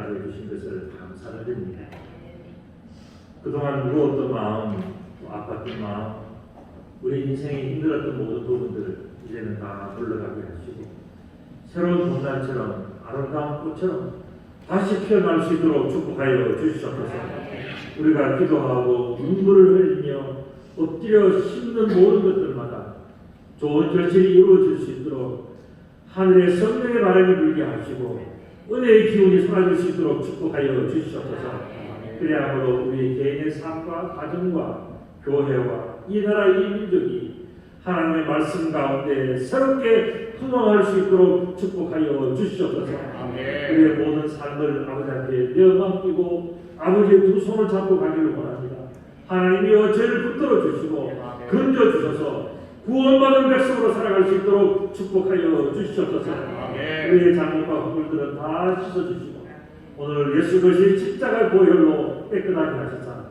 때까지 해주신 것을 감사를 드립니다. 그동안 무거웠던 마음, 아팠던 마음, 우리 인생이 힘들었던 모든 부분들을 이제는 다 물러가게 하시고 새로운 봄날처럼 아름다운 꽃처럼 다시 피어날 수 있도록 축복하여 주시옵소서. 우리가 기도하고 눈물을 흘리며 엎드려 심는 모든 것들마다 좋은 결실이 이루어질 수 있도록 하늘의 성령의 바람이 불게 하시고 은혜의 기운이 쏟아질 수 있도록 축복하여 주시옵소서. 그리함으로 우리 개인의 삶과 가정과 교회와 이 나라 이 민족이 하나님의 말씀 가운데 새롭게 풍성할 수 있도록 축복하여 주시옵소서. 우리의 모든 삶을 아버지한테 내어맡기고 아버지의 두 손을 잡고 가기를 원합니다. 하나님이여 저희를 붙들어 주시고 건져 주셔서 구원받은 백성으로 살아갈 수 있도록 축복하여 주시옵소서. 우리의 잘못과 허물들은 다 씻어주시고 오늘 예수 그리스도의 십자가 보혈로 깨끗하게 하시사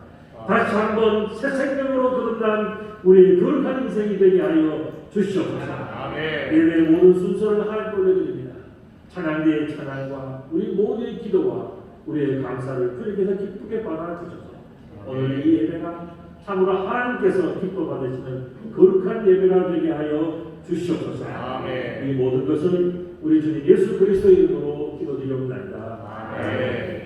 다시 한번 새 생명으로 거듭난 우리의 거룩한 인생이 되게 하여 주시옵소서. 예배의 모든 순서를 하나님께 올려드립니다. 찬양대의 찬양과 우리 모두의 기도와 우리의 감사를 주님께서 기쁘게 받아주셔서 오늘 이 예배가 참으로 하나님께서 기뻐 받으시는 거룩한 예배가 되게 하여 주시옵소서. 이 모든 것을 우리 주님 예수 그리스도의 이름으로 기도드리옵나이다. 아멘.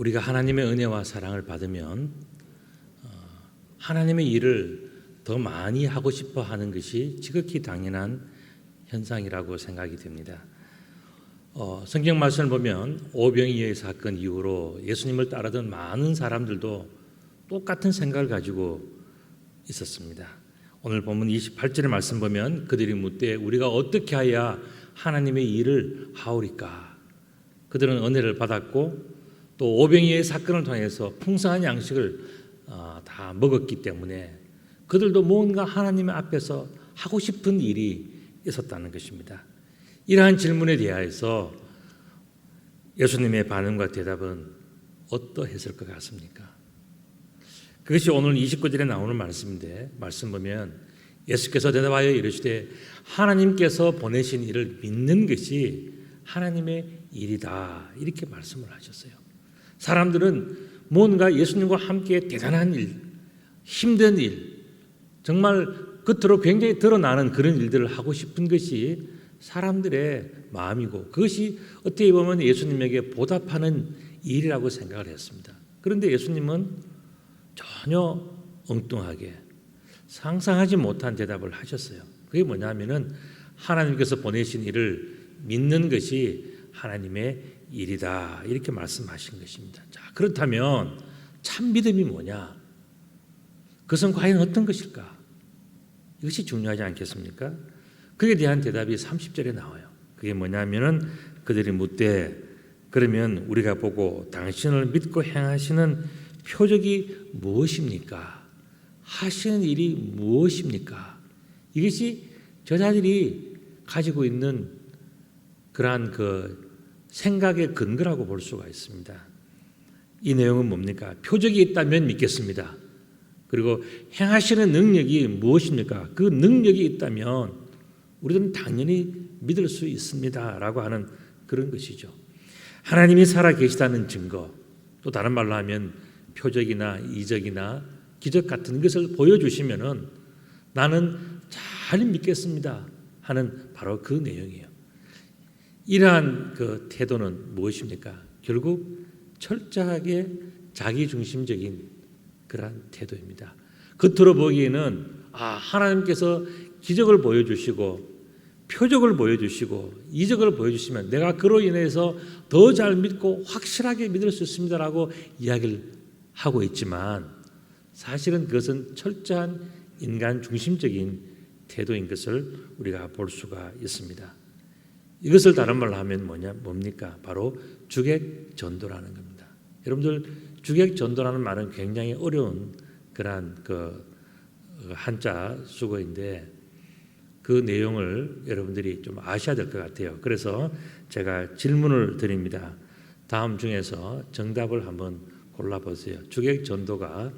우리가 하나님의 은혜와 사랑을 받으면 하나님의 일을 더 많이 하고 싶어 하는 것이 지극히 당연한 현상이라고 생각이 됩니다. 성경 말씀을 보면 오병이어의 사건 이후로 예수님을 따르던 많은 사람들도 똑같은 생각을 가지고 있었습니다. 오늘 본문 28절의 말씀 보면 그들이 묻되 우리가 어떻게 하여야 하나님의 일을 하오리까? 그들은 은혜를 받았고 또 오병이어의 사건을 통해서 풍성한 양식을 다 먹었기 때문에 그들도 뭔가 하나님 앞에서 하고 싶은 일이 있었다는 것입니다. 이러한 질문에 대하여서 예수님의 반응과 대답은 어떠했을 것 같습니까? 그것이 오늘 29절에 나오는 말씀인데 말씀 보면 예수께서 대답하여 이르시되 하나님께서 보내신 일을 믿는 것이 하나님의 일이다 이렇게 말씀을 하셨어요. 사람들은 뭔가 예수님과 함께 대단한 일, 힘든 일, 정말 겉으로 굉장히 드러나는 그런 일들을 하고 싶은 것이 사람들의 마음이고 그것이 어떻게 보면 예수님에게 보답하는 일이라고 생각을 했습니다. 그런데 예수님은 전혀 엉뚱하게 상상하지 못한 대답을 하셨어요. 그게 뭐냐면은 하나님께서 보내신 일을 믿는 것이 하나님의 일이다 이렇게 말씀하신 것입니다. 자, 그렇다면 참 믿음이 뭐냐? 그것은 과연 어떤 것일까? 이것이 중요하지 않겠습니까? 그에 대한 대답이 30절에 나와요. 그게 뭐냐면은 그들이 묻되 그러면 우리가 보고 당신을 믿고 행하시는 표적이 무엇입니까? 하시는 일이 무엇입니까? 이것이 저자들이 가지고 있는 그러한 그 생각의 근거라고 볼 수가 있습니다. 이 내용은 뭡니까? 표적이 있다면 믿겠습니다. 그리고 행하시는 능력이 무엇입니까? 그 능력이 있다면 우리들은 당연히 믿을 수 있습니다 라고 하는 그런 것이죠. 하나님이 살아계시다는 증거, 또 다른 말로 하면 표적이나 이적이나 기적 같은 것을 보여주시면은 나는 잘 믿겠습니다 하는 바로 그 내용이에요. 이러한 그 태도는 무엇입니까? 결국 철저하게 자기중심적인 그러한 태도입니다. 겉으로 보기에는 하나님께서 기적을 보여주시고 표적을 보여주시고 이적을 보여주시면 내가 그로 인해서 더 잘 믿고 확실하게 믿을 수 있습니다라고 이야기를 하고 있지만 사실은 그것은 철저한 인간 중심적인 태도인 것을 우리가 볼 수가 있습니다. 이것을 다른 말로 하면 뭡니까? 바로 주객 전도라는 겁니다. 여러분들 주객 전도라는 말은 굉장히 어려운 그러한 그 한자 수거인데 그 내용을 여러분들이 좀 아셔야 될 것 같아요. 그래서 제가 질문을 드립니다. 다음 중에서 정답을 한번 골라보세요. 주객 전도가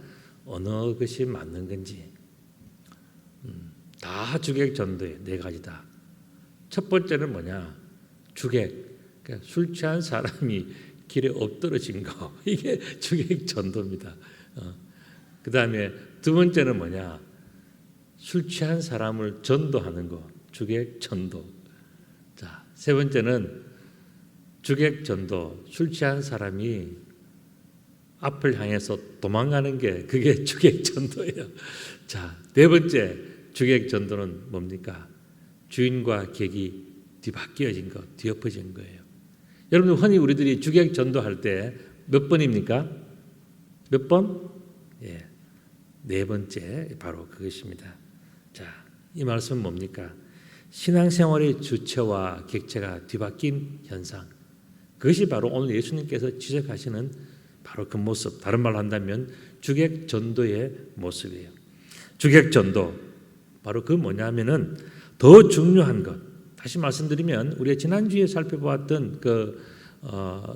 어느 것이 맞는 건지. 다 주객 전도에 네 가지다. 첫 번째는 뭐냐? 주객, 그러니까 술 취한 사람이 길에 엎드러진 거, 이게 주객 전도입니다. 그 다음에 두 번째는 뭐냐? 술 취한 사람을 전도하는 거, 주객 전도. 자, 세 번째는 주객 전도, 술 취한 사람이 앞을 향해서 도망가는 게 그게 주객 전도예요. 자, 네 번째 주객 전도는 뭡니까? 주인과 객이 뒤바뀌어진 거, 뒤엎어진 거예요. 여러분 흔히 우리들이 주객 전도할 때 몇 번입니까? 몇 번? 예, 네 번째 바로 그것입니다. 자, 이 말씀은 뭡니까? 신앙생활의 주체와 객체가 뒤바뀐 현상. 그것이 바로 오늘 예수님께서 지적하시는 바로 그 모습. 다른 말로 한다면 주객 전도의 모습이에요. 주객 전도. 바로 그 뭐냐면은 더 중요한 것. 다시 말씀드리면 우리가 지난주에 살펴보았던 그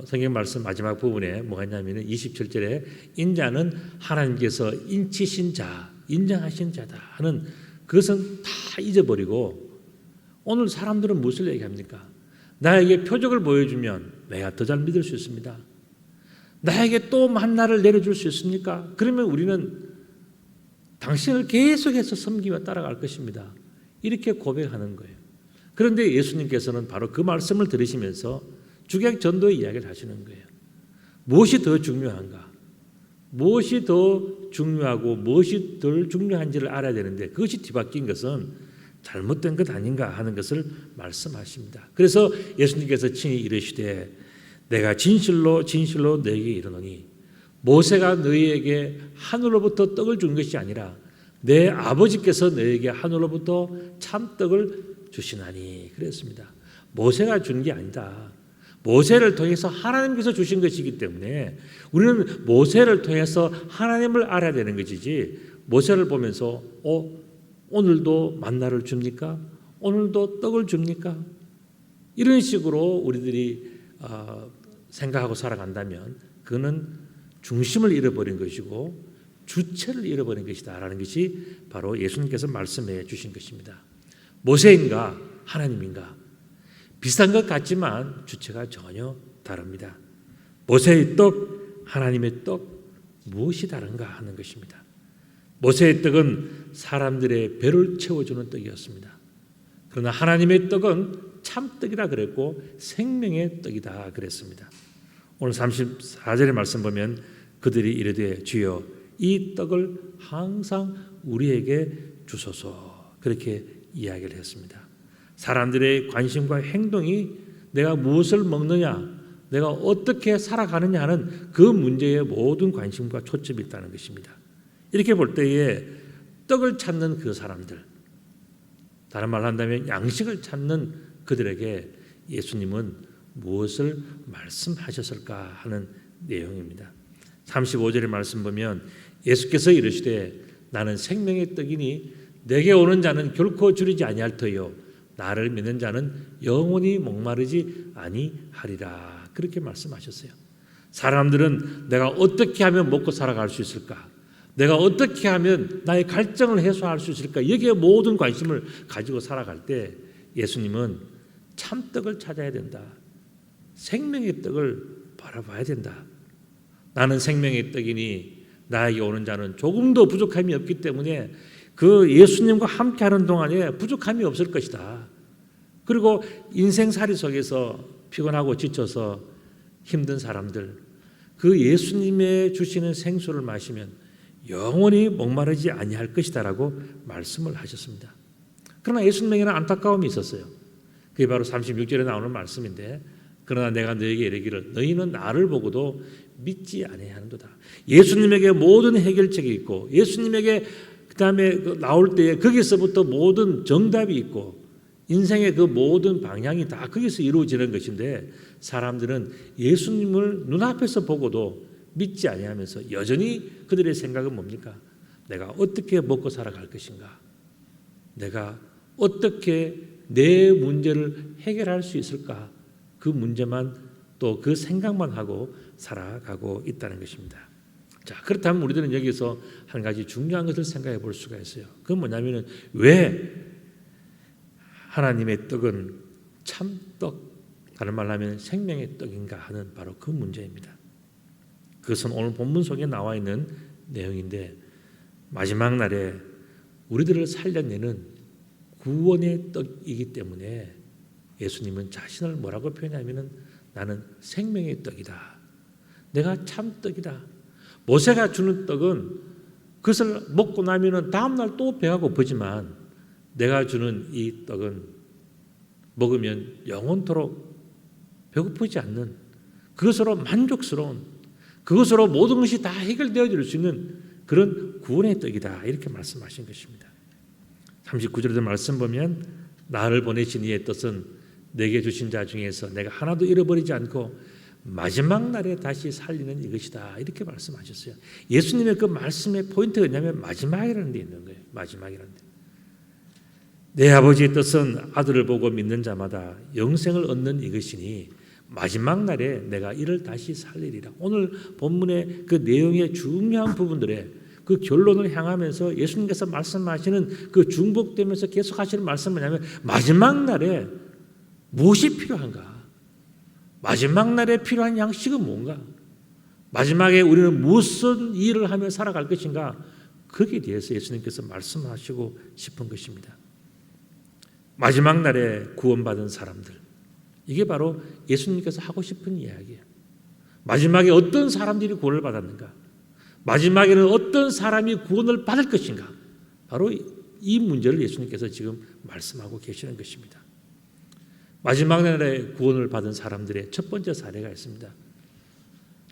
성경 말씀 마지막 부분에 뭐가 있냐면 27절에 인자는 하나님께서 인치신 자, 인정하신 자다 하는 그것은 다 잊어버리고 오늘 사람들은 무엇을 얘기합니까? 나에게 표적을 보여주면 내가 더 잘 믿을 수 있습니다. 나에게 또 만나를 내려줄 수 있습니까? 그러면 우리는 당신을 계속해서 섬기며 따라갈 것입니다. 이렇게 고백하는 거예요. 그런데 예수님께서는 바로 그 말씀을 들으시면서 주객 전도의 이야기를 하시는 거예요. 무엇이 더 중요한가? 무엇이 더 중요하고 무엇이 덜 중요한지를 알아야 되는데 그것이 뒤바뀐 것은 잘못된 것 아닌가 하는 것을 말씀하십니다. 그래서 예수님께서 친히 이르시되 내가 진실로 진실로 너에게 이르노니 모세가 너희에게 하늘로부터 떡을 준 것이 아니라 내 아버지께서 너에게 하늘로부터 참떡을 주시나니 그랬습니다. 모세가 준 게 아니다. 모세를 통해서 하나님께서 주신 것이기 때문에 우리는 모세를 통해서 하나님을 알아야 되는 것이지 모세를 보면서 오늘도 만나를 줍니까? 오늘도 떡을 줍니까? 이런 식으로 우리들이 생각하고 살아간다면 그거는 중심을 잃어버린 것이고 주체를 잃어버린 것이다라는 것이 바로 예수님께서 말씀해 주신 것입니다. 모세인가 하나님인가 비슷한 것 같지만 주체가 전혀 다릅니다. 모세의 떡, 하나님의 떡 무엇이 다른가 하는 것입니다. 모세의 떡은 사람들의 배를 채워주는 떡이었습니다. 그러나 하나님의 떡은 참떡이라 그랬고 생명의 떡이다 그랬습니다. 오늘 34절의 말씀 보면 그들이 이르되 주여 이 떡을 항상 우리에게 주소서 그렇게 이야기를 했습니다. 사람들의 관심과 행동이 내가 무엇을 먹느냐 내가 어떻게 살아가느냐 하는 그 문제에 모든 관심과 초점이 있다는 것입니다. 이렇게 볼 때에 떡을 찾는 그 사람들 다른 말로 한다면 양식을 찾는 그들에게 예수님은 무엇을 말씀하셨을까 하는 내용입니다. 35절의 말씀 보면 예수께서 이르시되 나는 생명의 떡이니 내게 오는 자는 결코 줄이지 아니할 터요 나를 믿는 자는 영원히 목마르지 아니하리라 그렇게 말씀하셨어요. 사람들은 내가 어떻게 하면 먹고 살아갈 수 있을까? 내가 어떻게 하면 나의 갈증을 해소할 수 있을까? 여기에 모든 관심을 가지고 살아갈 때 예수님은 참떡을 찾아야 된다. 생명의 떡을 바라봐야 된다. 나는 생명의 떡이니 나에게 오는 자는 조금도 부족함이 없기 때문에 그 예수님과 함께하는 동안에 부족함이 없을 것이다. 그리고 인생살이 속에서 피곤하고 지쳐서 힘든 사람들 그 예수님의 주시는 생수를 마시면 영원히 목마르지 아니할 것이다라고 말씀을 하셨습니다. 그러나 예수님에게는 안타까움이 있었어요. 그게 바로 36절에 나오는 말씀인데 그러나 내가 너에게 이르기를 너희는 나를 보고도 믿지 아니하는도다. 예수님에게 모든 해결책이 있고 예수님에게 그다음에 나올 때에 거기서부터 모든 정답이 있고 인생의 그 모든 방향이 다 거기서 이루어지는 것인데 사람들은 예수님을 눈앞에서 보고도 믿지 아니하면서 여전히 그들의 생각은 뭡니까? 내가 어떻게 먹고 살아갈 것인가? 내가 어떻게 내 문제를 해결할 수 있을까? 그 문제만 또 그 생각만 하고 살아가고 있다는 것입니다. 자, 그렇다면 우리들은 여기서 한 가지 중요한 것을 생각해 볼 수가 있어요. 그건 뭐냐면은 왜 하나님의 떡은 참떡, 다른 말로 하면 생명의 떡인가 하는 바로 그 문제입니다. 그것은 오늘 본문 속에 나와 있는 내용인데 마지막 날에 우리들을 살려내는 구원의 떡이기 때문에 예수님은 자신을 뭐라고 표현하냐면 나는 생명의 떡이다. 내가 참떡이다. 모세가 주는 떡은 그것을 먹고 나면 다음 날 또 배가 고프지만 내가 주는 이 떡은 먹으면 영원토록 배고프지 않는 그것으로 만족스러운 그것으로 모든 것이 다 해결되어질 수 있는 그런 구원의 떡이다. 이렇게 말씀하신 것입니다. 39절의 말씀 보면 나를 보내신 이의 뜻은 내게 주신 자 중에서 내가 하나도 잃어버리지 않고 마지막 날에 다시 살리는 이것이다. 이렇게 말씀하셨어요. 예수님의 그 말씀의 포인트가 뭐냐면 마지막이라는 데 있는 거예요. 마지막이라는 데. 내 아버지의 뜻은 아들을 보고 믿는 자마다 영생을 얻는 이것이니 마지막 날에 내가 이를 다시 살리리라. 오늘 본문의 그 내용의 중요한 부분들에 그 결론을 향하면서 예수님께서 말씀하시는 그 중복되면서 계속 하시는 말씀은 뭐냐면 마지막 날에 무엇이 필요한가? 마지막 날에 필요한 양식은 뭔가? 마지막에 우리는 무슨 일을 하며 살아갈 것인가? 거기에 대해서 예수님께서 말씀하시고 싶은 것입니다. 마지막 날에 구원받은 사람들, 이게 바로 예수님께서 하고 싶은 이야기예요. 마지막에 어떤 사람들이 구원을 받았는가? 마지막에는 어떤 사람이 구원을 받을 것인가? 바로 이 문제를 예수님께서 지금 말씀하고 계시는 것입니다. 마지막 날에 구원을 받은 사람들의 첫 번째 사례가 있습니다.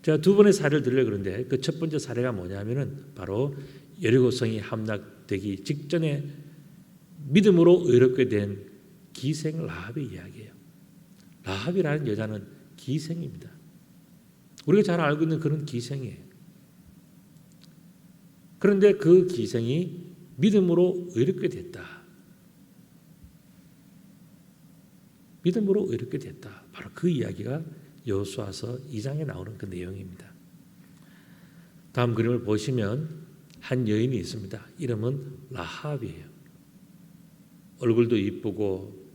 제가 두 번의 사례를 들으려고 그러는데 그 첫 번째 사례가 뭐냐면은 바로 여리고성이 함락되기 직전에 믿음으로 의롭게 된 기생 라합의 이야기예요. 라합이라는 여자는 기생입니다. 우리가 잘 알고 있는 그런 기생이에요. 그런데 그 기생이 믿음으로 의롭게 됐다. 믿음으로 의롭게 됐다. 바로 그 이야기가 여호수아서 2장에 나오는 그 내용입니다. 다음 그림을 보시면 한 여인이 있습니다. 이름은 라합이에요. 얼굴도 이쁘고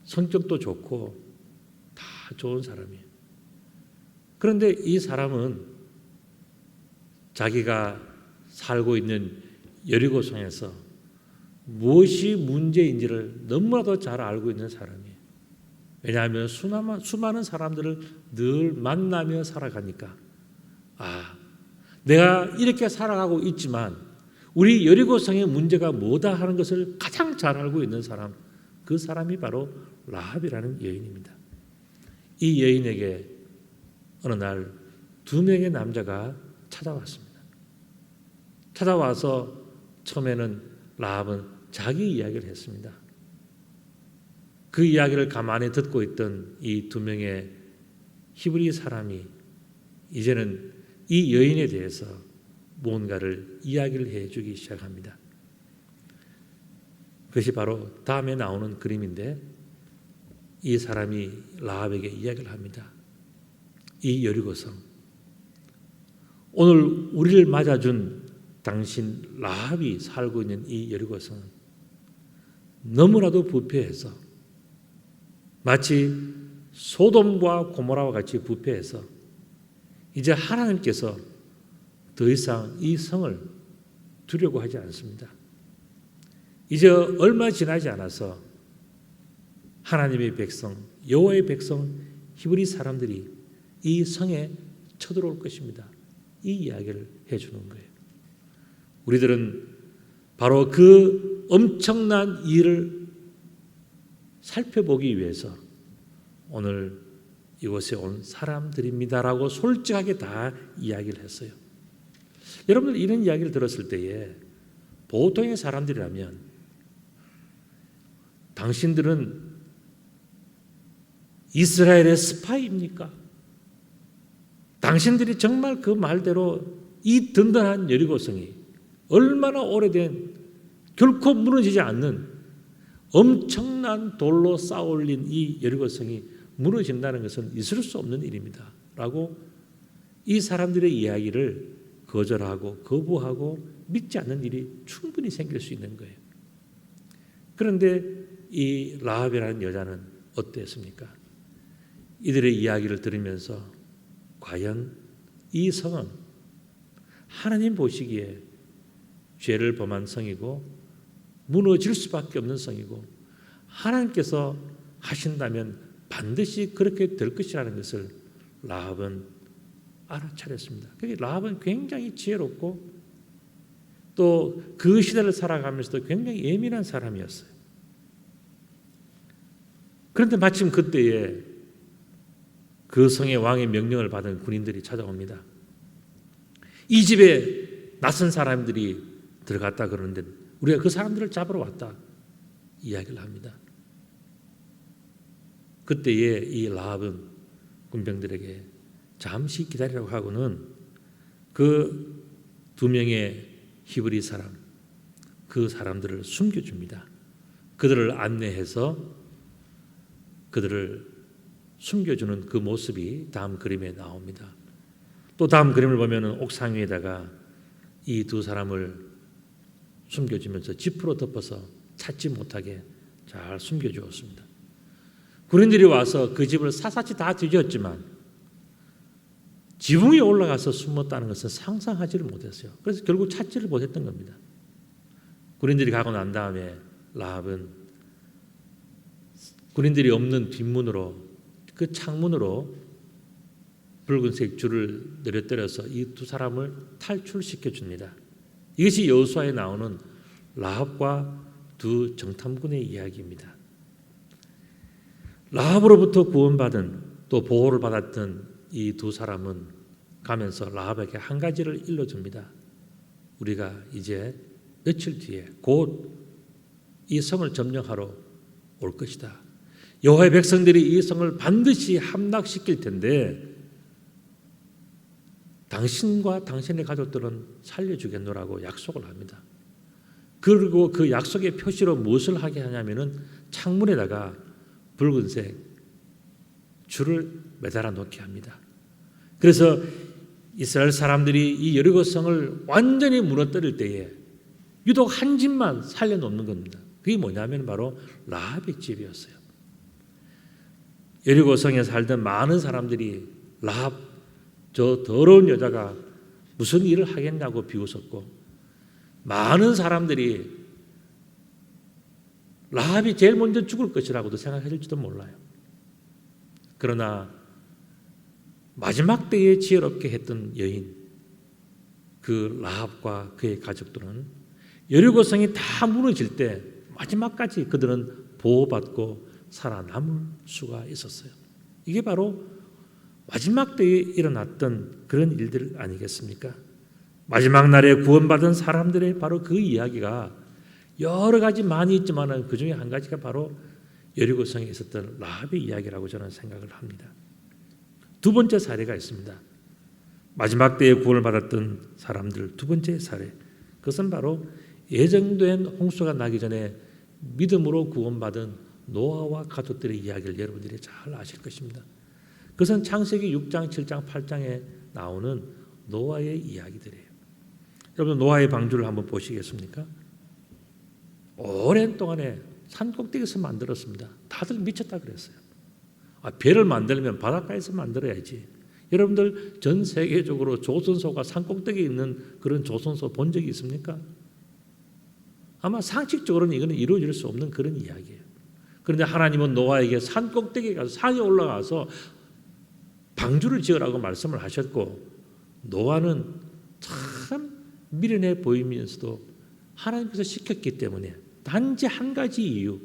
성격도 좋고 다 좋은 사람이에요. 그런데 이 사람은 자기가 살고 있는 여리고성에서 무엇이 문제인지를 너무나도 잘 알고 있는 사람이에요. 왜냐하면 수많은 사람들을 늘 만나며 살아가니까 내가 이렇게 살아가고 있지만 우리 여리고성의 문제가 뭐다 하는 것을 가장 잘 알고 있는 사람, 그 사람이 바로 라합이라는 여인입니다. 이 여인에게 어느 날 두 명의 남자가 찾아왔습니다. 찾아와서 처음에는 라합은 자기 이야기를 했습니다. 그 이야기를 가만히 듣고 있던 이 두 명의 히브리 사람이 이제는 이 여인에 대해서 무언가를 이야기를 해주기 시작합니다. 그것이 바로 다음에 나오는 그림인데 이 사람이 라합에게 이야기를 합니다. 이 여리고성, 오늘 우리를 맞아준 당신 라합이 살고 있는 이 여리고성은 너무나도 부패해서 마치 소돔과 고모라와 같이 부패해서 이제 하나님께서 더 이상 이 성을 두려고 하지 않습니다. 이제 얼마 지나지 않아서 하나님의 백성, 여호와의 백성 히브리 사람들이 이 성에 쳐들어올 것입니다. 이 이야기를 해주는 거예요. 우리들은 바로 그 엄청난 일을 살펴보기 위해서 오늘 이곳에 온 사람들입니다라고 솔직하게 다 이야기를 했어요. 여러분들 이런 이야기를 들었을 때에 보통의 사람들이라면 당신들은 이스라엘의 스파이입니까? 당신들이 정말 그 말대로 이 든든한 여리고성이 얼마나 오래된 결코 무너지지 않는 엄청난 돌로 쌓아올린 이 여리고성이 무너진다는 것은 있을 수 없는 일입니다. 라고 이 사람들의 이야기를 거절하고 거부하고 믿지 않는 일이 충분히 생길 수 있는 거예요. 그런데 이 라합이라는 여자는 어땠습니까? 이들의 이야기를 들으면서 과연 이 성은 하나님 보시기에 죄를 범한 성이고 무너질 수밖에 없는 성이고 하나님께서 하신다면 반드시 그렇게 될 것이라는 것을 라합은 알아차렸습니다. 라합은 굉장히 지혜롭고 또 그 시대를 살아가면서도 굉장히 예민한 사람이었어요. 그런데 마침 그때에 그 성의 왕의 명령을 받은 군인들이 찾아옵니다. 이 집에 낯선 사람들이 들어갔다 그러는데 우리가 그 사람들을 잡으러 왔다 이야기를 합니다. 그때에 이 라합은 군병들에게 잠시 기다리라고 하고는 그 두 명의 히브리 사람, 그 사람들을 숨겨줍니다. 그들을 안내해서 그들을 숨겨주는 그 모습이 다음 그림에 나옵니다. 또 다음 그림을 보면 옥상 위에다가 이 두 사람을 숨겨주면서 지프로 덮어서 찾지 못하게 잘 숨겨주었습니다. 군인들이 와서 그 집을 사사치 다 뒤졌지만 지붕 위에 올라가서 숨었다는 것은 상상하지를 못했어요. 그래서 결국 찾지를 못했던 겁니다. 군인들이 가고 난 다음에 라합은 군인들이 없는 뒷문으로 그 창문으로 붉은색 줄을 내려뜨려서 이 두 사람을 탈출시켜 줍니다. 이것이 여호수아에 나오는 라합과 두 정탐꾼의 이야기입니다. 라합으로부터 구원받은 또 보호를 받았던 이 두 사람은 가면서 라합에게 한 가지를 일러줍니다. 우리가 이제 며칠 뒤에 곧 이 성을 점령하러 올 것이다. 여호와의 백성들이 이 성을 반드시 함락시킬 텐데 당신과 당신의 가족들은 살려주겠노라고 약속을 합니다. 그리고 그 약속의 표시로 무엇을 하게 하냐면은 창문에다가 붉은색 줄을 매달아 놓게 합니다. 그래서 이스라엘 사람들이 이 여리고 성을 완전히 무너뜨릴 때에 유독 한 집만 살려놓는 겁니다. 그게 뭐냐면 바로 라합의 집이었어요. 여리고 성에 살던 많은 사람들이 라합 저 더러운 여자가 무슨 일을 하겠냐고 비웃었고 많은 사람들이 라합이 제일 먼저 죽을 것이라고도 생각했을지도 몰라요. 그러나 마지막 때에 지혜롭게 했던 여인 그 라합과 그의 가족들은 여리고 성이 다 무너질 때 마지막까지 그들은 보호받고 살아남을 수가 있었어요. 이게 바로 마지막 때에 일어났던 그런 일들 아니겠습니까? 마지막 날에 구원받은 사람들의 바로 그 이야기가 여러 가지 많이 있지만 그 중에 한 가지가 바로 여리고 성에 있었던 라합의 이야기라고 저는 생각을 합니다. 두 번째 사례가 있습니다. 마지막 때에 구원을 받았던 사람들 두 번째 사례. 그것은 바로 예정된 홍수가 나기 전에 믿음으로 구원받은 노아와 가족들의 이야기를 여러분들이 잘 아실 것입니다. 그것은 창세기 6장, 7장, 8장에 나오는 노아의 이야기들이에요. 여러분 노아의 방주를 한번 보시겠습니까? 오랜 동안에 산 꼭대기에서 만들었습니다. 다들 미쳤다 그랬어요. 배를 만들면 바닷가에서 만들어야지. 여러분들 전 세계적으로 조선소가 산 꼭대기에 있는 그런 조선소 본 적이 있습니까? 아마 상식적으로는 이거는 이루어질 수 없는 그런 이야기예요. 그런데 하나님은 노아에게 산 꼭대기에 가서 산에 올라가서 방주를 지으라고 말씀을 하셨고 노아는 참 미련해 보이면서도 하나님께서 시켰기 때문에 단지 한 가지 이유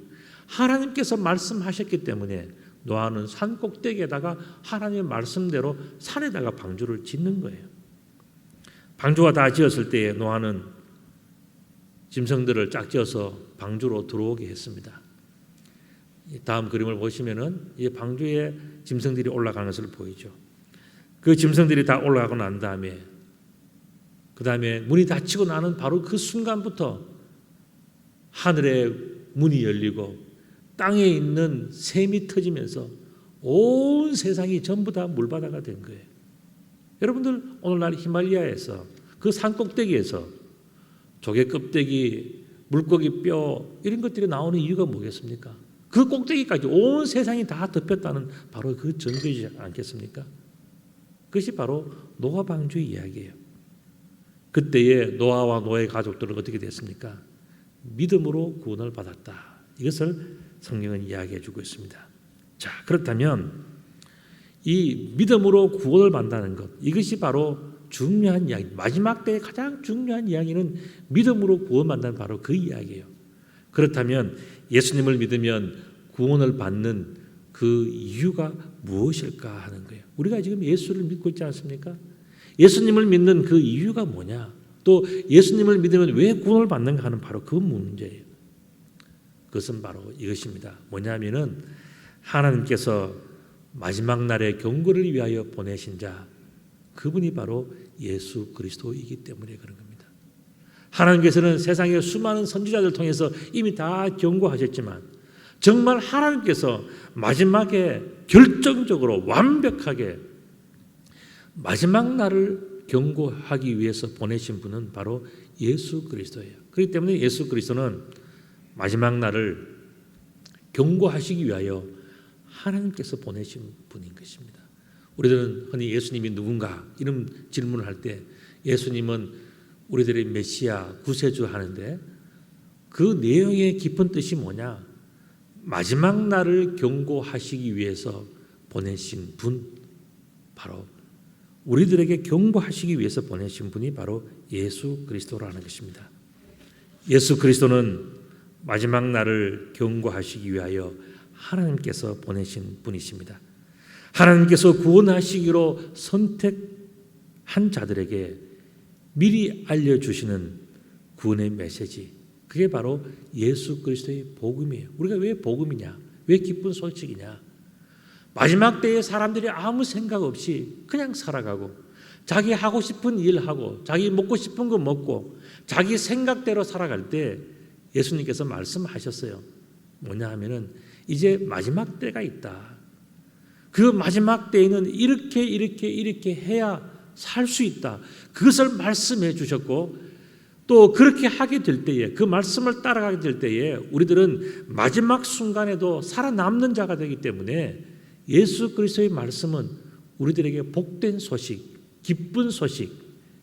하나님께서 말씀하셨기 때문에 노아는 산 꼭대기에다가 하나님의 말씀대로 산에다가 방주를 짓는 거예요. 방주가 다 지었을 때에 노아는 짐승들을 짝지어서 방주로 들어오게 했습니다. 다음 그림을 보시면은 이 방주에 짐승들이 올라가는 것을 보이죠. 그 짐승들이 다 올라가고 난 다음에 그 다음에 문이 닫히고 나는 바로 그 순간부터 하늘의 문이 열리고 땅에 있는 샘이 터지면서 온 세상이 전부 다 물바다가 된 거예요. 여러분들 오늘날 히말라야에서 그 산 꼭대기에서 조개 껍데기, 물고기 뼈 이런 것들이 나오는 이유가 뭐겠습니까? 그 꼭대기까지 온 세상이 다 덮였다는 바로 그 증거이지 않겠습니까? 그것이 바로 노아 방주의 이야기예요. 그때에 노아와 노아의 가족들은 어떻게 됐습니까? 믿음으로 구원을 받았다. 이것을 성경은 이야기해 주고 있습니다. 자, 그렇다면 이 믿음으로 구원을 받는다는 것 이것이 바로 중요한 이야기. 마지막 때의 가장 중요한 이야기는 믿음으로 구원받는 바로 그 이야기예요. 그렇다면 예수님을 믿으면 구원을 받는 그 이유가 무엇일까 하는 거예요. 우리가 지금 예수를 믿고 있지 않습니까? 예수님을 믿는 그 이유가 뭐냐? 또 예수님을 믿으면 왜 구원을 받는가 하는 바로 그 문제예요. 그것은 바로 이것입니다. 뭐냐면은 하나님께서 마지막 날의 경고를 위하여 보내신 자 그분이 바로 예수 그리스도이기 때문에 그런 겁니다. 하나님께서는 세상의 수많은 선지자들 통해서 이미 다 경고하셨지만 정말 하나님께서 마지막에 결정적으로 완벽하게 마지막 날을 경고하기 위해서 보내신 분은 바로 예수 그리스도예요. 그렇기 때문에 예수 그리스도는 마지막 날을 경고하시기 위하여 하나님께서 보내신 분인 것입니다. 우리들은 흔히 예수님이 누군가 이런 질문을 할 때 예수님은 우리들의 메시아 구세주 하는데 그 내용의 깊은 뜻이 뭐냐? 마지막 날을 경고하시기 위해서 보내신 분 바로 우리들에게 경고하시기 위해서 보내신 분이 바로 예수 그리스도라는 것입니다. 예수 그리스도는 마지막 날을 경고하시기 위하여 하나님께서 보내신 분이십니다. 하나님께서 구원하시기로 선택한 자들에게 미리 알려주시는 구원의 메시지, 그게 바로 예수 그리스도의 복음이에요. 우리가 왜 복음이냐? 왜 기쁜 소식이냐? 마지막 때에 사람들이 아무 생각 없이 그냥 살아가고 자기 하고 싶은 일 하고 자기 먹고 싶은 거 먹고 자기 생각대로 살아갈 때 예수님께서 말씀하셨어요. 뭐냐 하면은 이제 마지막 때가 있다. 그 마지막 때에는 이렇게 해야 살 수 있다. 그것을 말씀해 주셨고 또 그렇게 하게 될 때에 그 말씀을 따라가게 될 때에 우리들은 마지막 순간에도 살아남는 자가 되기 때문에 예수 그리스도의 말씀은 우리들에게 복된 소식, 기쁜 소식,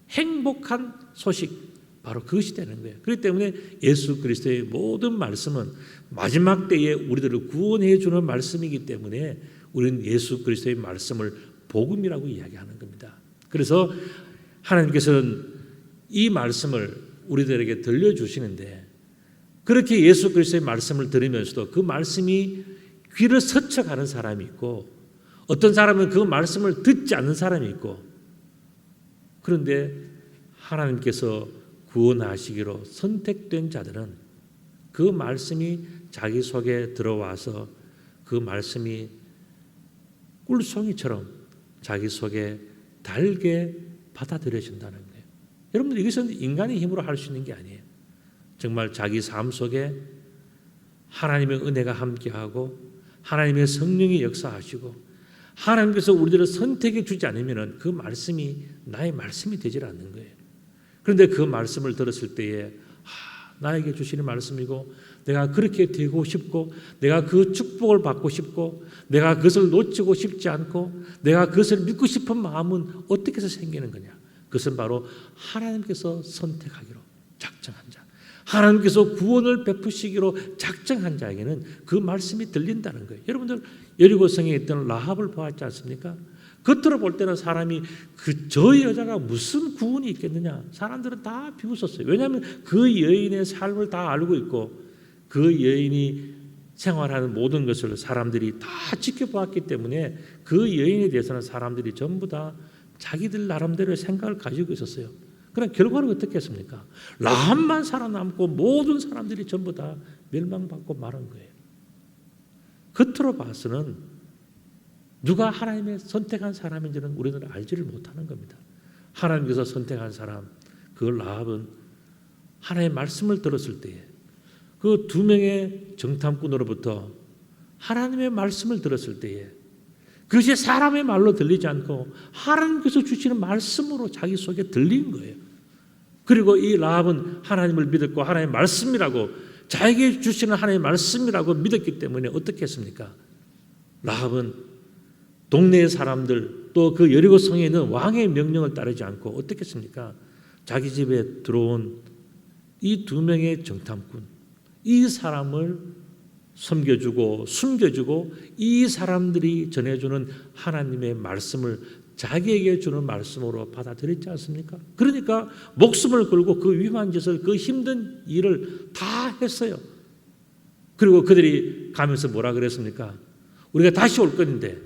행복한 소식, 바로 그것이 되는 거예요. 그렇기 때문에 예수 그리스도의 모든 말씀은 마지막 때에 우리들을 구원해 주는 말씀이기 때문에 우리는 예수 그리스도의 말씀을 복음이라고 이야기하는 겁니다. 그래서 하나님께서는 이 말씀을 우리들에게 들려주시는데 그렇게 예수 그리스도의 말씀을 들으면서도 그 말씀이 귀를 스쳐가는 사람이 있고 어떤 사람은 그 말씀을 듣지 않는 사람이 있고 그런데 하나님께서 구원하시기로 선택된 자들은 그 말씀이 자기 속에 들어와서 그 말씀이 꿀송이처럼 자기 속에 달게 받아들여진다는 거예요. 여러분들 이것은 인간의 힘으로 할 수 있는 게 아니에요. 정말 자기 삶 속에 하나님의 은혜가 함께하고 하나님의 성령이 역사하시고 하나님께서 우리들을 선택해 주지 않으면 그 말씀이 나의 말씀이 되질 않는 거예요. 그런데 그 말씀을 들었을 때에 나에게 주시는 말씀이고 내가 그렇게 되고 싶고 내가 그 축복을 받고 싶고 내가 그것을 놓치고 싶지 않고 내가 그것을 믿고 싶은 마음은 어떻게 해서 생기는 거냐? 그것은 바로 하나님께서 선택하기로 작정한 자, 하나님께서 구원을 베푸시기로 작정한 자에게는 그 말씀이 들린다는 거예요. 여러분들 여리고성에 있던 라합을 보았지 않습니까? 겉으로 볼 때는 사람이 저 여자가 무슨 구원이 있겠느냐? 사람들은 다 비웃었어요. 왜냐하면 그 여인의 삶을 다 알고 있고 그 여인이 생활하는 모든 것을 사람들이 다 지켜보았기 때문에 그 여인에 대해서는 사람들이 전부 다 자기들 나름대로의 생각을 가지고 있었어요. 그럼 결과는 어떻게 했습니까? 라합만 살아남고 모든 사람들이 전부 다 멸망받고 말한 거예요. 겉으로 봐서는 누가 하나님의 선택한 사람인지는 우리는 알지를 못하는 겁니다. 하나님께서 선택한 사람, 그 라합은 하나님의 말씀을 들었을 때에 그 두 명의 정탐꾼으로부터 하나님의 말씀을 들었을 때에 그것이 사람의 말로 들리지 않고 하나님께서 주시는 말씀으로 자기 속에 들린 거예요. 그리고 이 라합은 하나님을 믿었고 하나님의 말씀이라고 자기에게 주시는 하나님의 말씀이라고 믿었기 때문에 어떻게 했습니까? 라합은 동네의 사람들 또 그 여리고 성에 있는 왕의 명령을 따르지 않고 어떻게 했습니까? 자기 집에 들어온 이 두 명의 정탐꾼 이 사람을 섬겨주고 숨겨주고 이 사람들이 전해주는 하나님의 말씀을 자기에게 주는 말씀으로 받아들였지 않습니까? 그러니까 목숨을 걸고 그 위험한 짓을 그 힘든 일을 다 했어요. 그리고 그들이 가면서 뭐라 그랬습니까? 우리가 다시 올 건데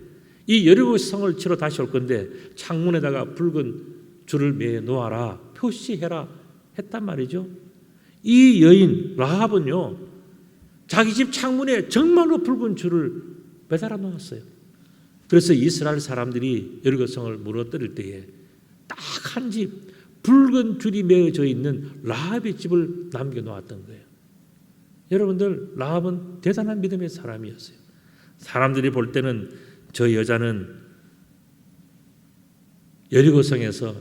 이 여리고 성을 치러 다시 올 건데 창문에다가 붉은 줄을 매 놓아라 표시해라 했단 말이죠. 이 여인 라합은요 자기 집 창문에 정말로 붉은 줄을 매달아 놓았어요. 그래서 이스라엘 사람들이 여리고 성을 무너뜨릴 때에 딱 한 집 붉은 줄이 매어져 있는 라합의 집을 남겨 놓았던 거예요. 여러분들 라합은 대단한 믿음의 사람이었어요. 사람들이 볼 때는 저 여자는 여리고 성에서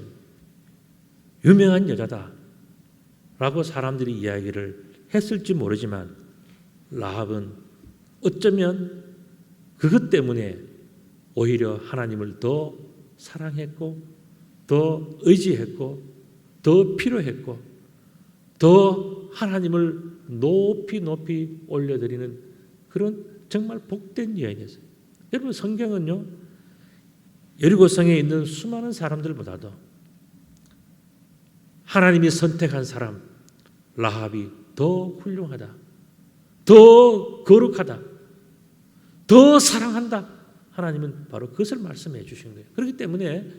유명한 여자다 라고 사람들이 이야기를 했을지 모르지만 라합은 어쩌면 그것 때문에 오히려 하나님을 더 사랑했고 더 의지했고 더 필요했고 더 하나님을 높이 올려드리는 그런 정말 복된 여인이었어요. 여러분 성경은요 여리고성에 있는 수많은 사람들보다도 하나님이 선택한 사람 라합이 더 훌륭하다, 더 거룩하다, 더 사랑한다. 하나님은 바로 그것을 말씀해 주신 거예요. 그렇기 때문에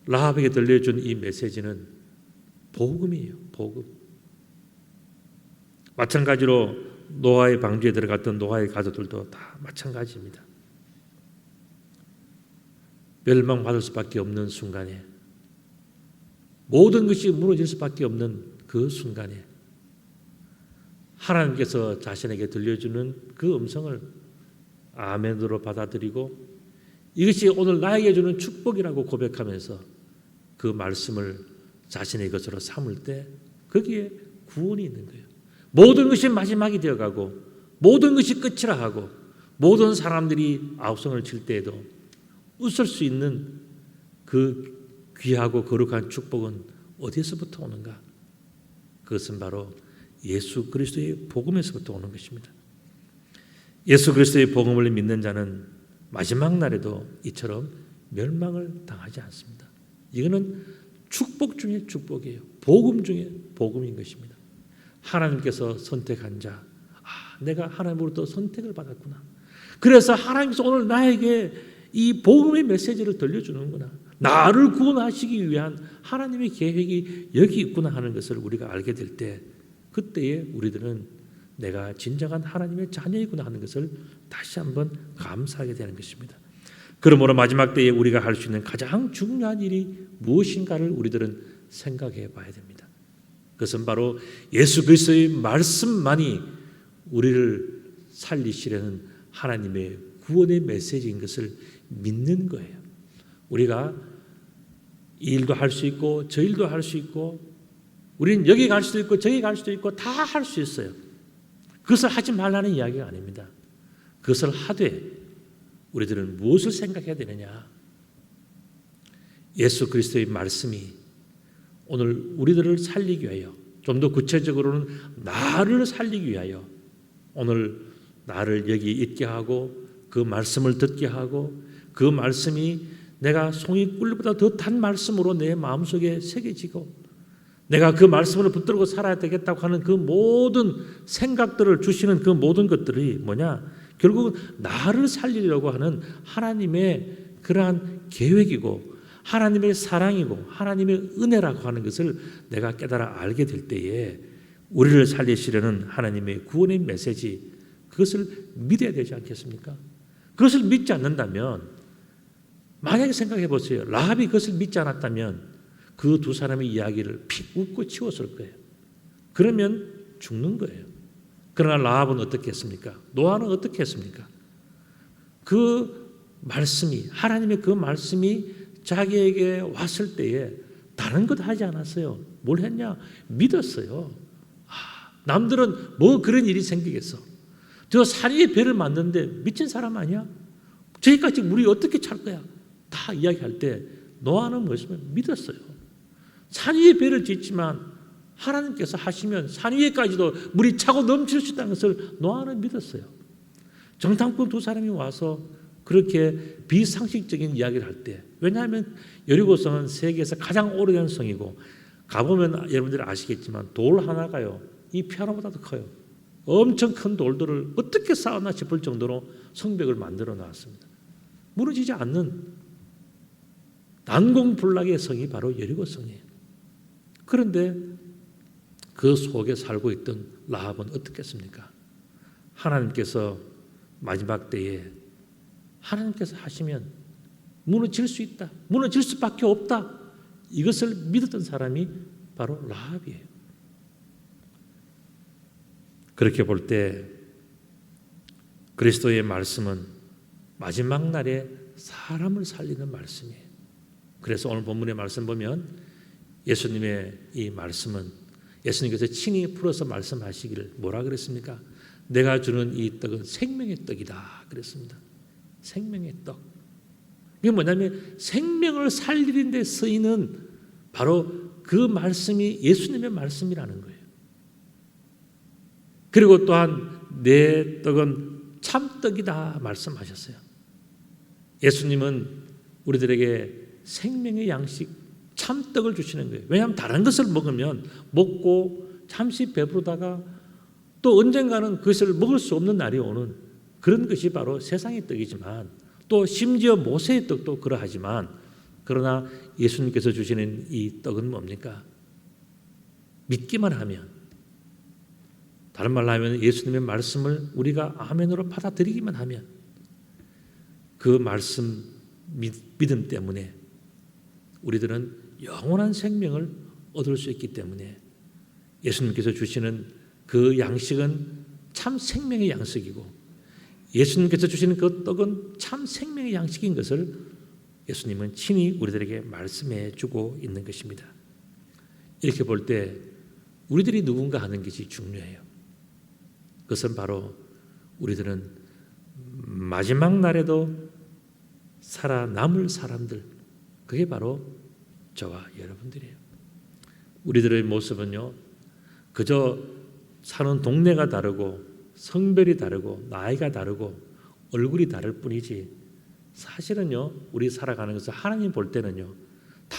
라합에게 들려준 이 메시지는 복음이에요. 복음. 마찬가지로 노아의 방주에 들어갔던 노아의 가족들도 다 마찬가지입니다. 멸망받을 수밖에 없는 순간에, 모든 것이 무너질 수밖에 없는 그 순간에 하나님께서 자신에게 들려주는 그 음성을 아멘으로 받아들이고 이것이 오늘 나에게 주는 축복이라고 고백하면서 그 말씀을 자신의 것으로 삼을 때 거기에 구원이 있는 거예요. 모든 것이 마지막이 되어가고 모든 것이 끝이라 하고 모든 사람들이 아우성을 칠 때에도 웃을 수 있는 그 귀하고 거룩한 축복은 어디에서부터 오는가? 그것은 바로 예수 그리스도의 복음에서부터 오는 것입니다. 예수 그리스도의 복음을 믿는 자는 마지막 날에도 이처럼 멸망을 당하지 않습니다. 이거는 축복 중에 축복이에요. 복음 중에 복음인 것입니다. 하나님께서 선택한 자, 내가 하나님으로부터 선택을 받았구나. 그래서 하나님께서 오늘 나에게 이 복음의 메시지를 들려주는구나. 나를 구원하시기 위한 하나님의 계획이 여기 있구나 하는 것을 우리가 알게 될 때, 그때에 우리들은 내가 진정한 하나님의 자녀이구나 하는 것을 다시 한번 감사하게 되는 것입니다. 그러므로 마지막 때에 우리가 할 수 있는 가장 중요한 일이 무엇인가를 우리들은 생각해 봐야 됩니다. 그것은 바로 예수 그리스도의 말씀만이 우리를 살리시려는 하나님의 구원의 메시지인 것을 믿는 거예요. 우리가 이 일도 할 수 있고 저 일도 할 수 있고 우리는 여기 갈 수도 있고 저기 갈 수도 있고 다 할 수 있어요. 그것을 하지 말라는 이야기가 아닙니다. 그것을 하되 우리들은 무엇을 생각해야 되느냐? 예수 그리스도의 말씀이 오늘 우리들을 살리기 위하여, 좀 더 구체적으로는 나를 살리기 위하여 오늘 나를 여기 있게 하고 그 말씀을 듣게 하고 그 말씀이 내가 송이 꿀보다 더 단 말씀으로 내 마음속에 새겨지고 내가 그 말씀을 붙들고 살아야 되겠다고 하는 그 모든 생각들을 주시는 그 모든 것들이 뭐냐? 결국은 나를 살리려고 하는 하나님의 그러한 계획이고 하나님의 사랑이고 하나님의 은혜라고 하는 것을 내가 깨달아 알게 될 때에 우리를 살리시려는 하나님의 구원의 메시지, 그것을 믿어야 되지 않겠습니까? 그것을 믿지 않는다면, 만약에 생각해 보세요. 라합이 그것을 믿지 않았다면 그 두 사람의 이야기를 픽 웃고 치웠을 거예요. 그러면 죽는 거예요. 그러나 라합은 어떻게 했습니까? 노아는 어떻게 했습니까? 그 말씀이, 하나님의 그 말씀이 자기에게 왔을 때에 다른 것 하지 않았어요. 뭘 했냐? 믿었어요. 남들은 뭐 그런 일이 생기겠어. 저 산 위에 배를 만드는데 미친 사람 아니야? 저기까지 물이 어떻게 찰 거야? 다 이야기할 때 노아는 뭐였으면 믿었어요. 산 위에 배를 짓지만 하나님께서 하시면 산 위에까지도 물이 차고 넘칠 수 있다는 것을 노아는 믿었어요. 정탐꾼 두 사람이 와서 그렇게 비상식적인 이야기를 할 때, 왜냐하면 여리고성은 세계에서 가장 오래된 성이고 가보면 여러분들이 아시겠지만 돌 하나가요 이 피아노보다도 커요. 엄청 큰 돌들을 어떻게 쌓았나 싶을 정도로 성벽을 만들어 놨습니다. 무너지지 않는 난공불락의 성이 바로 여리고성이에요. 그런데 그 속에 살고 있던 라합은 어떻겠습니까? 하나님께서 마지막 때에 하나님께서 하시면 무너질 수 있다, 무너질 수밖에 없다, 이것을 믿었던 사람이 바로 라합이에요. 그렇게 볼 때 그리스도의 말씀은 마지막 날에 사람을 살리는 말씀이에요. 그래서 오늘 본문의 말씀 보면 예수님의 이 말씀은 예수님께서 친히 풀어서 말씀하시기를 뭐라 그랬습니까? 내가 주는 이 떡은 생명의 떡이다 그랬습니다. 생명의 떡. 이게 뭐냐면 생명을 살리는 데 쓰이는 바로 그 말씀이 예수님의 말씀이라는 거예요. 그리고 또한 내 떡은 참떡이다 말씀하셨어요. 예수님은 우리들에게 생명의 양식 참떡을 주시는 거예요. 왜냐하면 다른 것을 먹으면 먹고 잠시 배부르다가 또 언젠가는 그것을 먹을 수 없는 날이 오는 그런 것이 바로 세상의 떡이지만 또 심지어 모세의 떡도 그러하지만 그러나 예수님께서 주시는 이 떡은 뭡니까? 믿기만 하면, 다른 말로 하면 예수님의 말씀을 우리가 아멘으로 받아들이기만 하면 그 말씀 믿음 때문에 우리들은 영원한 생명을 얻을 수 있기 때문에 예수님께서 주시는 그 양식은 참 생명의 양식이고 예수님께서 주시는 그 떡은 참 생명의 양식인 것을 예수님은 친히 우리들에게 말씀해 주고 있는 것입니다. 이렇게 볼 때 우리들이 누군가 하는 것이 중요해요. 그것은 바로 우리들은 마지막 날에도 살아남을 사람들, 그게 바로 저와 여러분들이에요. 우리들의 모습은요, 그저 사는 동네가 다르고 성별이 다르고 나이가 다르고 얼굴이 다를 뿐이지 사실은요, 우리 살아가는 것을 하나님 볼 때는요, 다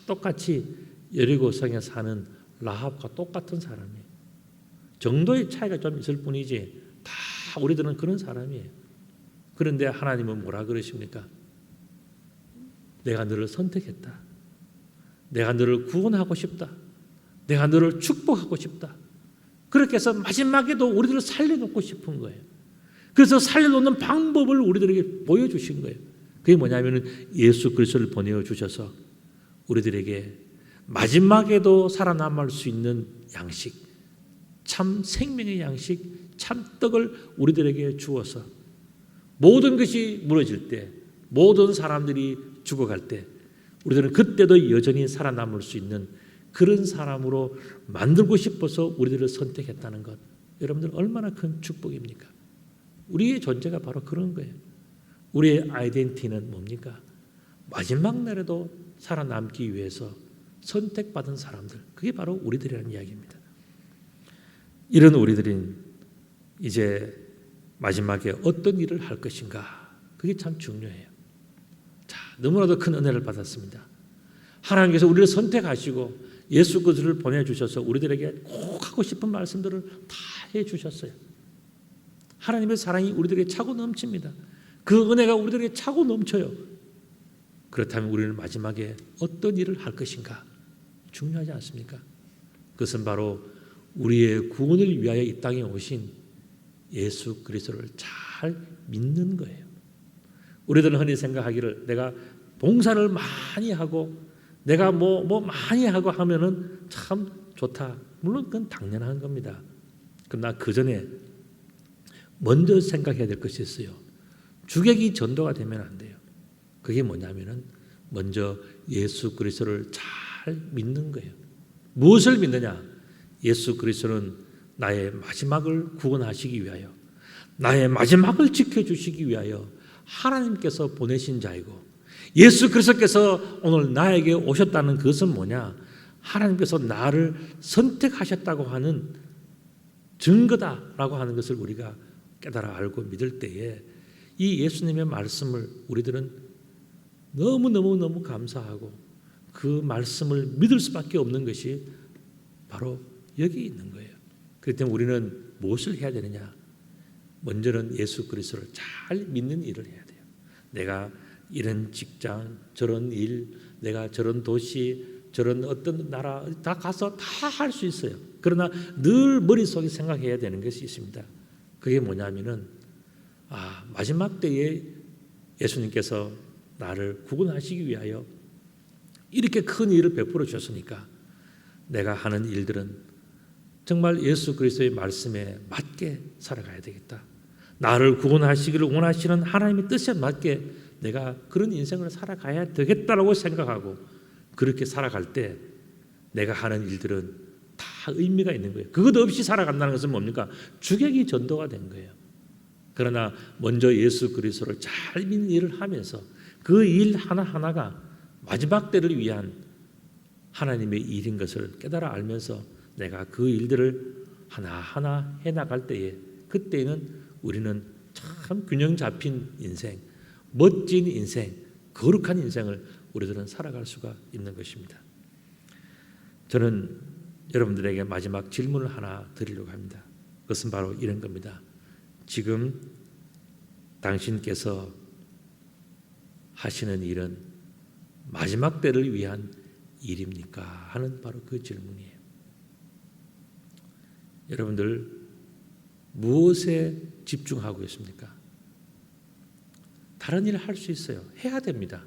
똑같이 여리고성에 사는 라합과 똑같은 사람이에요. 정도의 차이가 좀 있을 뿐이지 다 우리들은 그런 사람이에요. 그런데 하나님은 뭐라 그러십니까? 내가 너를 선택했다. 내가 너를 구원하고 싶다. 내가 너를 축복하고 싶다. 그렇게 해서 마지막에도 우리들을 살려놓고 싶은 거예요. 그래서 살려놓는 방법을 우리들에게 보여주신 거예요. 그게 뭐냐면 예수 그리스도를 보내주셔서 우리들에게 마지막에도 살아남을 수 있는 양식, 참 생명의 양식, 참 떡을 우리들에게 주어서 모든 것이 무너질 때, 모든 사람들이 죽어갈 때 우리들은 그때도 여전히 살아남을 수 있는 그런 사람으로 만들고 싶어서 우리들을 선택했다는 것, 여러분들 얼마나 큰 축복입니까? 우리의 존재가 바로 그런 거예요. 우리의 아이덴티티는 뭡니까? 마지막 날에도 살아남기 위해서 선택받은 사람들, 그게 바로 우리들이라는 이야기입니다. 이런 우리들은 이제 마지막에 어떤 일을 할 것인가, 그게 참 중요해요. 자, 너무나도 큰 은혜를 받았습니다. 하나님께서 우리를 선택하시고 예수 그리스도를 보내주셔서 우리들에게 꼭 하고 싶은 말씀들을 다 해주셨어요. 하나님의 사랑이 우리들에게 차고 넘칩니다. 그 은혜가 우리들에게 차고 넘쳐요. 그렇다면 우리는 마지막에 어떤 일을 할 것인가 중요하지 않습니까? 그것은 바로 우리의 구원을 위하여 이 땅에 오신 예수 그리스도를 잘 믿는 거예요. 우리들은 흔히 생각하기를 내가 봉사를 많이 하고 내가 뭐 많이 하고 하면은 참 좋다. 물론 그건 당연한 겁니다. 그러나 그 전에 먼저 생각해야 될 것이 있어요. 주객이 전도가 되면 안 돼요. 그게 뭐냐면은 먼저 예수 그리스도를 잘 믿는 거예요. 무엇을 믿느냐? 예수 그리스도는 나의 마지막을 구원하시기 위하여, 나의 마지막을 지켜주시기 위하여 하나님께서 보내신 자이고, 예수 그리스도께서 오늘 나에게 오셨다는 것은 뭐냐? 하나님께서 나를 선택하셨다고 하는 증거다라고 하는 것을 우리가 깨달아 알고 믿을 때에 이 예수님의 말씀을 우리들은 너무 감사하고 그 말씀을 믿을 수밖에 없는 것이 바로 여기 있는 거예요. 그렇기 때문에 우리는 무엇을 해야 되느냐? 먼저는 예수 그리스도를 잘 믿는 일을 해야 돼요. 내가 이런 직장, 저런 일, 내가 저런 도시, 저런 어떤 나라 다 가서 다 할 수 있어요. 그러나 늘 머릿속에 생각해야 되는 것이 있습니다. 그게 뭐냐면은 마지막 때에 예수님께서 나를 구원하시기 위하여 이렇게 큰 일을 베풀어 주셨으니까 내가 하는 일들은 정말 예수 그리스도의 말씀에 맞게 살아가야 되겠다. 나를 구원하시기를 원하시는 하나님의 뜻에 맞게 내가 그런 인생을 살아가야 되겠다라고 생각하고 그렇게 살아갈 때 내가 하는 일들은 다 의미가 있는 거예요. 그것 없이 살아간다는 것은 뭡니까? 주객이 전도가 된 거예요. 그러나 먼저 예수 그리스도를 잘 믿는 일을 하면서 그 일 하나하나가 마지막 때를 위한 하나님의 일인 것을 깨달아 알면서 내가 그 일들을 하나하나 해나갈 때에 그때는 우리는 참 균형 잡힌 인생, 멋진 인생, 거룩한 인생을 우리들은 살아갈 수가 있는 것입니다. 저는 여러분들에게 마지막 질문을 하나 드리려고 합니다. 그것은 바로 이런 겁니다. 지금 당신께서 하시는 일은 마지막 때를 위한 일입니까? 하는 바로 그 질문이에요. 여러분들 무엇에 집중하고 있습니까? 다른 일을 할 수 있어요. 해야 됩니다.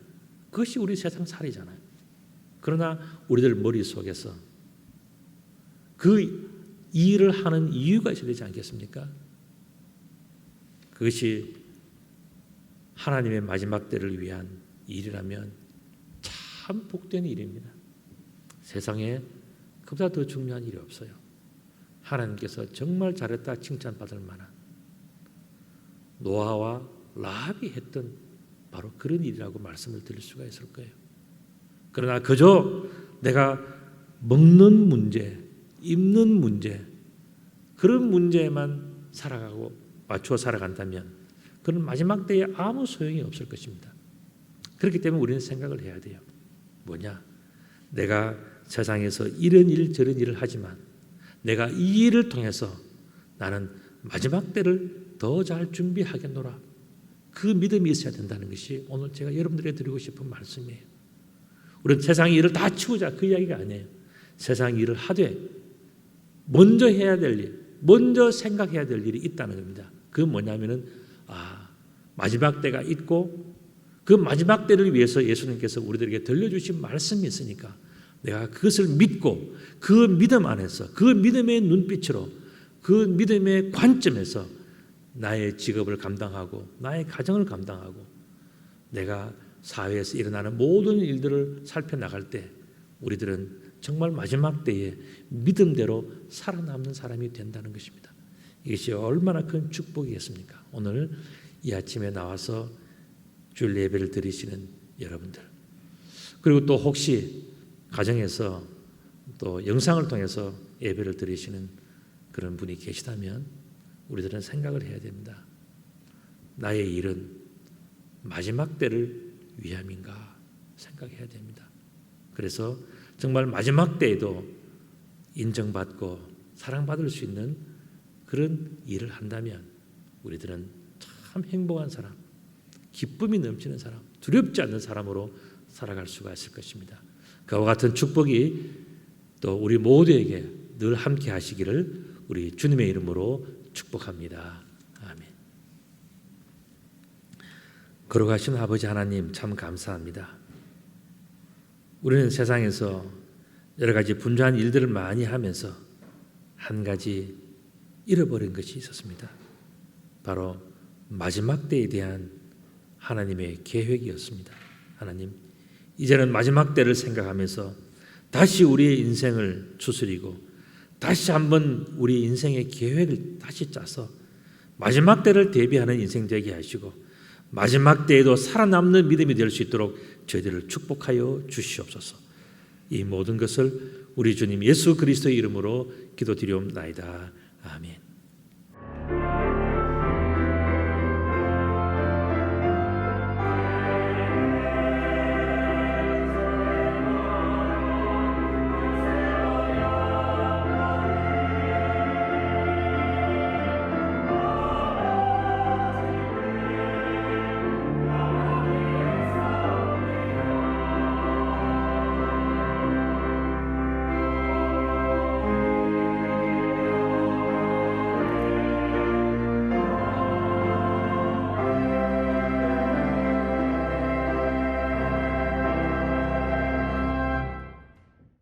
그것이 우리 세상 살이잖아요. 그러나 우리들 머릿속에서 그 일을 하는 이유가 있어야 되지 않겠습니까? 그것이 하나님의 마지막 때를 위한 일이라면 참 복된 일입니다. 세상에 그보다 더 중요한 일이 없어요. 하나님께서 정말 잘했다 칭찬받을 만한 노아와 라합이 했던 바로 그런 일이라고 말씀을 드릴 수가 있을 거예요. 그러나 그저 내가 먹는 문제, 입는 문제, 그런 문제에만 살아가고 맞추어 살아간다면 그런 마지막 때에 아무 소용이 없을 것입니다. 그렇기 때문에 우리는 생각을 해야 돼요. 뭐냐? 내가 세상에서 이런 일 저런 일을 하지만 내가 이 일을 통해서 나는 마지막 때를 더 잘 준비하겠노라. 그 믿음이 있어야 된다는 것이 오늘 제가 여러분들에게 드리고 싶은 말씀이에요. 우리는 세상 일을 다 치우자 그 이야기가 아니에요. 세상 일을 하되 먼저 해야 될 일, 먼저 생각해야 될 일이 있다는 겁니다. 그 뭐냐면은 마지막 때가 있고 그 마지막 때를 위해서 예수님께서 우리들에게 들려주신 말씀이 있으니까 내가 그것을 믿고 그 믿음 안에서 그 믿음의 눈빛으로 그 믿음의 관점에서 나의 직업을 감당하고 나의 가정을 감당하고 내가 사회에서 일어나는 모든 일들을 살펴나갈 때 우리들은 정말 마지막 때에 믿음대로 살아남는 사람이 된다는 것입니다. 이것이 얼마나 큰 축복이겠습니까? 오늘 이 아침에 나와서 주일 예배를 드리시는 여러분들, 그리고 또 혹시 가정에서 또 영상을 통해서 예배를 드리시는 그런 분이 계시다면 우리들은 생각을 해야 됩니다. 나의 일은 마지막 때를 위함인가 생각해야 됩니다. 그래서 정말 마지막 때에도 인정받고 사랑받을 수 있는 그런 일을 한다면 우리들은 참 행복한 사람, 기쁨이 넘치는 사람, 두렵지 않는 사람으로 살아갈 수가 있을 것입니다. 그와 같은 축복이 또 우리 모두에게 늘 함께 하시기를 우리 주님의 이름으로 축복합니다. 아멘. 거룩하신 아버지 하나님 참 감사합니다. 우리는 세상에서 여러 가지 분주한 일들을 많이 하면서 한 가지 잃어버린 것이 있었습니다. 바로 마지막 때에 대한 하나님의 계획이었습니다. 하나님, 이제는 마지막 때를 생각하면서 다시 우리의 인생을 추스리고 다시 한번 우리 인생의 계획을 다시 짜서 마지막 때를 대비하는 인생 되게 하시고 마지막 때에도 살아남는 믿음이 될 수 있도록 저희들을 축복하여 주시옵소서. 이 모든 것을 우리 주님 예수 그리스도의 이름으로 기도드리옵나이다. 아멘.